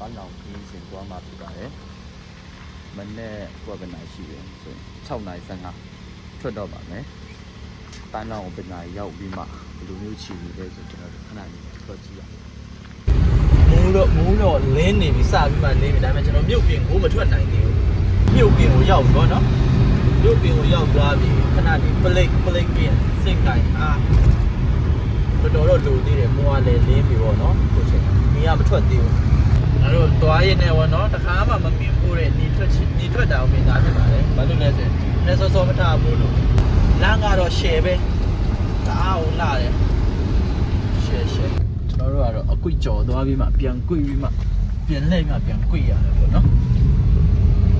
ပန်းလောင်ခင်းစဉ်သွားမှာဖြစ်ပါတယ်မနေ့ကဘယ်နာရှိတယ်ဆိုရင်6နာရီ15ထွက်တော့ပါမယ်ပန်းလောင်ကိုဘယ်နာရောက်ပြီးမှဘယ်လိုမျိုးချီနေလဲဆိုကျွန်တော်ခဏလေးထွက်ကြည့်ရအောင်မိုးတော့လင်းနေပြီစပြီးမှလင်းပြီဒါပေမဲ့ကျွန်တော်မြုပ်ပြင်ကိုမထွက်နိုင်သေးဘူးမြုပ်ပြင်ကိုရောက်ပြီနော်မြုပ်ပြင်ကိုရောက်သွားပြီခဏလေးပလိတ်ပြင်စိတ်တိုင်းတော်တော်လိုသေးတယ်မိုးကလည်းလင်းပြီပေါ့နော်ကိုချိန်မီးကမထွက်သေးဘူးအဲ့တော့သွားရင်လည်းပေါ့နော်တခါမှမမြင်ဘူးတဲ့နေထွက်တာကိုမြင်တာဖြစ်ပါတယ်ဘာလို့လဲဆိုရင်လက်စောစောမထားဘူးလို့လမ်းကတော့ရှယ်ပဲတအားကိုလာတယ်ရှယ်ကျွန်တော်တို့ကတော့အကွိကြော်သွားပြီးမှပြန်ကွိပြီးမှပြန်လှည့်မှပြန်ကွိရတယ်ပေါ့နော်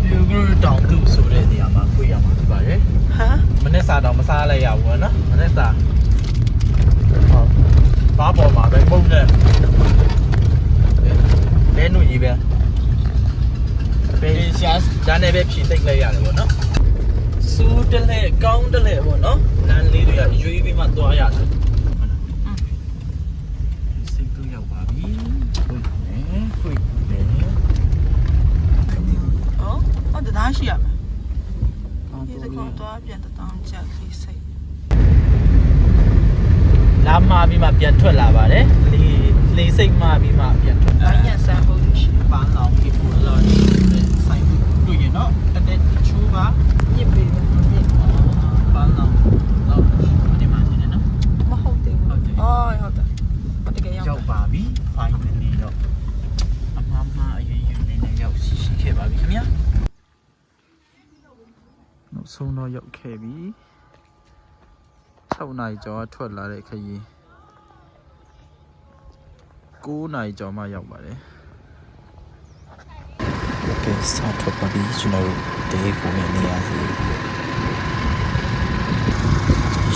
ဒီကရတောင်သူဆိုတဲ့နေရာမှာကွိရမှာဖြစ်ပါတယ်ဟာမနေ့စာတော့မစားလိုက်ရဘူးပေါ့နော်မနေ့စာဟုတ်ဘာပေါ်မှာပဲပုံနဲ့လဲနုကြီးပဲပေးရှာဒါနဲ့ပဲဖြည့်သိမ့်လိုက်ရတယ်ပေါ့နော်စူးတလဲကောင်းတလဲပေါ့နော်လမ်းလေးတွေကရွေးပြီးမှသွားရတယ်စိတ်ကူးရောက်ပါပြီခွေနေဟုတ်တရားရှိရမယ်ဒီကတော့ပြန်တောင်းချက်လေးစိတ်လာမှပြီးမှပြန်ထွက်လာပါတယ်လေးစိတ်မှပြီးမှပြန်ထွက်လာရဆန်ဖို့ရှိပန်းလောင်ဒီပူလော်ဒီဆိုင်တွေ့ရနော်တဲ့ချိုးပါညစ်ပြီးညစ်ပန်းလောင်တော့ဒီမှာနေနော်မဟုတ်သေးဘူးဟုတ်တယ်တကယ်ရောက်ပါပြီ finally တော့အမမအရင်နေနေရောက်ရှိခဲ့ပါပြီခင်ဗျာနောက်ဆုံးတော့ရောက်ခဲ့ပြီ6နာရီကျော်ထွက်လာတဲ့ခရီး9နာရီကျော်မှရောက်ပါတယ်ကဲစထွက်ပါပြီကျွန်တော်တို့တဲကိုနေရစီ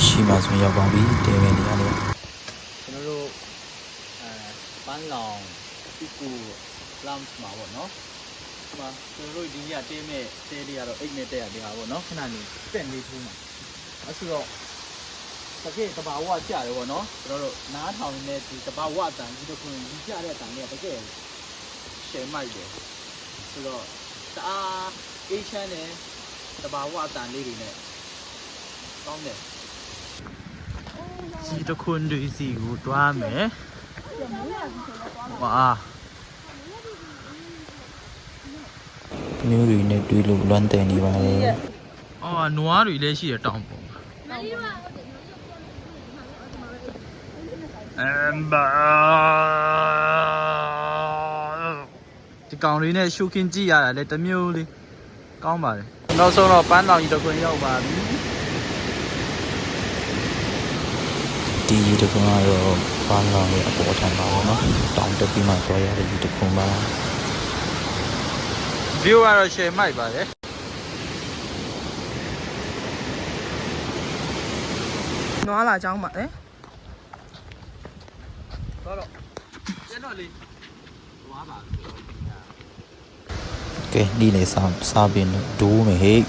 ရှိမှဆိုရောက်ပါပြီတဲပဲနေရတယ်ကျွန်တော်တို့ပန်းလောင်ဒီကူလမ်းမှာပေါ့နော်ဒီမှာကျွန်တော်တို့ဒီညတဲမဲ့တဲလေးကတော့အိတ်နဲ့တဲရတဲ့ဟာပေါ့နော်ခဏလေးတက်နေထိုးမှာအဲ့ဆိုတော့တကယ်တဘာဝကြတယ်ပေါ့နော်ကျွန်တော်တို့နားထောင်နေတဲ့ဒီတဘာဝတန်ဒီတစ်ခုကြီးကြတဲ့အတန်လေးကတကယ်ရှယ်မိုက်တယ်ဆိုတော့တအားအေးချမ်းတယ်တဘာဝတန်လေးတွေနဲ့ကောင်းတယ်ဒီတစ်ခုတွေစီကိုတွားမယ်ဝါမျိုးတွေနဲ့တွေ့လို့လွမ်းတယ်နေပါလေအော်နွားတွေလည်းရှိရတောင်ပုံဒီကောင်လေးနဲ့ရှုခင်းကြည့်ရတာလည်းတစ်မျိုးလေးကောင်းပါတယ်နောက်ဆုံးတော့ပန်းတောင်ကြီးတစ်ခွင်ရောက်ပါပြီဒီတစ်ခွင်ကတော့ပန်းတောင်ရဲ့အပေါ်ထံပါတော့နော်တောင်တက်ပြီးမှသွားရတဲ့ဒီတစ်ခွင်ပါ view ကတော့ share မိုက်ပါတယ်နွားလာကြောင်းပါလေတော့ကျတော့လေသွားပါကဲဒီလေစားပြင်းဒိုးမယ်ဟေ့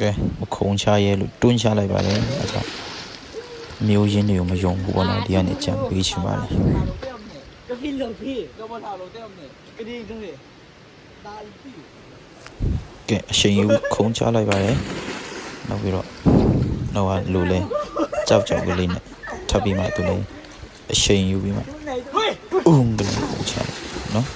ကဲမခုံချရဲလို့တွန်းချလိုက်ပါလေအဲဒါမျိုးရင်းတွေကိုမယုံဘူးပေါ့နော်ဒီကနေကြံပေးချင်ပါလေကဲအရှင်ယူခုံချလိုက်ပါလေနောက်ပြီးတော့နောက်ကလူလဲကြောက်ကလေးနဲ့ထပ်ပြီးမှသူလည်းအချိန်ယူပြီးမှအုံကလေးကိုချနော်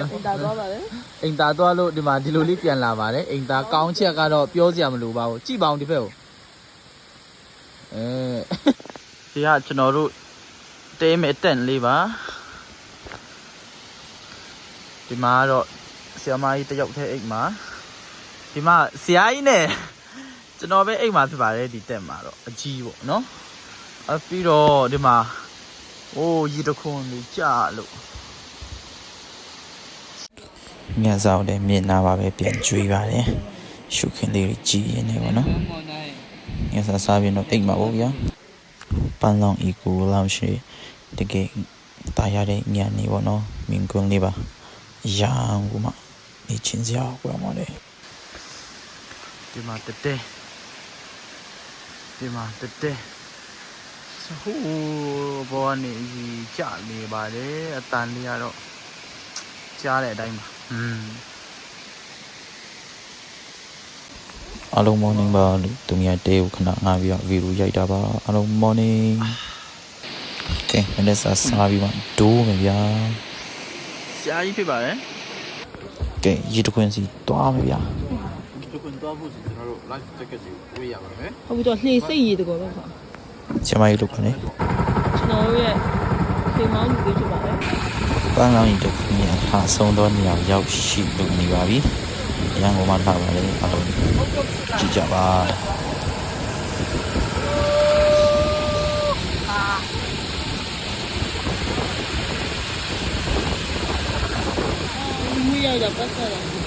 အိမ်သားသွားပါလေအိမ်သားသွားလို့ဒီမှာဒီလိုလေးပြန်လာပါတယ်အိမ်သားကောင်းချက်ကတော့ပြောစရာမလိုပါဘူးကြည့်ပါအောင်ဒီဘက်ကိုဒီကကျွန်တော်တို့တဲမဲ့တန့်လေးပါဒီမှာတော့ဆရာမကြီးတယောက်တည်းအိတ်မှာဒီမှာဆရာကြီးနဲ့ကျွန်တော်ပဲအိတ်မှာဖြစ်ပါတယ်ဒီတက်မှာတော့အကြီးပေါ့နော်ပြီးတော့ဒီမှာအိုးရီတခွန်လေးကြာလို့ညဆောင်တဲ့မြင်နာပါပဲပြန်ကျွေးပါတယ်ရှုခင်းလေးကြီးရနေပေါ့နော်ညဆောင်စားပြီးတော့အိတ်မှာပေါ့ဗျာပန်းလောင်ဤကိုလောင်ရှိတကယ်တာရတဲ့ညနေပေါ့နော်မင်ကွန်းလေးပါရန်ကိုမှနေချင်းစရာကွာမလဲ ဒီမှာတက်တဲဒီမှာတက်တဲဟိုးဘောကနေကြနေပါတယ်အတန်လေးကတော့ကြားတဲ့အတိုင်းပါအားလုံး morning ပါလို့သူများတဲကိုခဏငါပြီးတော့ဗီဒီယိုရိုက်တာပါအားလုံး morning ကဲမနေ့စားပြီးမှဒိုးမယ်ဗျာဆရာကြီးဖြစ်ပါတယ်ကဲရေတခွင်စီတွားမယ်ဗျာရေတခွင်တွားဖို့ဆိုကျွန်တော်တို့ live ticket တွေဝေးရပါမယ်ဟုတ်ပြီတော့လှေစိတ်ရည်တကောတော့ဆောင်ဆရာမကြီးလုပ်ခွင်နေကျွန်တော်တို့ရဲ့ဖေမောင်းလူကြီးဖြစ်ပါတယ်ပန်းလောင်းကြီးတစ်ခွင်ရဟာဆုံးတော့နေရာရောက်ရှိလို့နေပါပြီရန်ကုန်မှာထားပါလေအားလုံးကြည့်ကြပါမွေးရောက်တာပတ်သက်တယ်